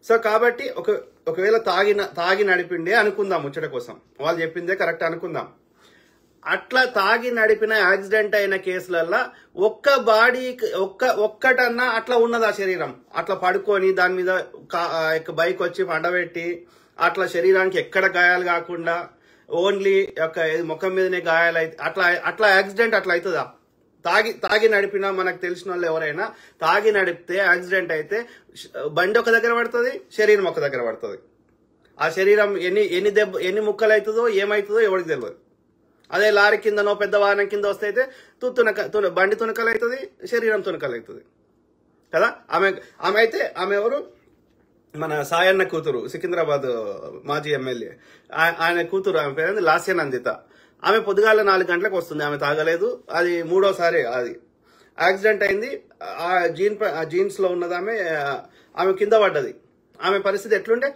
So కాబట్టి ఒకవేళ తాగి నడిపిండే అనుకుందాం, ముచ్చట కోసం వాళ్ళు చెప్పిందే కరెక్ట్ అనుకుందాం. అట్లా తాగి నడిపిన యాక్సిడెంట్ అయిన కేసులల్లో ఒక్కటన్నా అట్లా ఉన్నది ఆ శరీరం, అట్లా పడుకొని దాని మీద బైక్ వచ్చి పండబెట్టి అట్లా శరీరానికి ఎక్కడ గాయాలు కాకుండా ఓన్లీ ముఖం మీదనే గాయాలు అయితే అట్లా యాక్సిడెంట్ అట్లా అవుతుందా? తాగి నడిపినా మనకు తెలిసిన వాళ్ళు ఎవరైనా తాగి నడిపితే యాక్సిడెంట్ అయితే బండి ఒక దగ్గర పడుతుంది, శరీరం ఒక దగ్గర పడుతుంది. ఆ శరీరం ఎన్ని ముక్కలు అవుతుందో ఏమవుతుందో ఎవరికి తెలియదు. అదే లారీ కిందనో పెద్ద వాహనం కింద వస్తే అయితే బండి తునకలు అవుతుంది, శరీరం తునకలు అవుతుంది కదా. ఆమె ఎవరు, మన సాయన్న కూతురు, సికింద్రాబాద్ మాజీ ఎమ్మెల్యే, ఆయన కూతురు, ఆమె పేరు లాస్యనందిత. ఆమె పొద్దుగాల 4 గంటలకు వస్తుంది, ఆమె తాగలేదు, అది 3వసారి అది యాక్సిడెంట్ అయింది. ఆ జీన్స్ లో ఉన్నది ఆమె కింద పడ్డది. ఆమె పరిస్థితి ఎట్లుండే?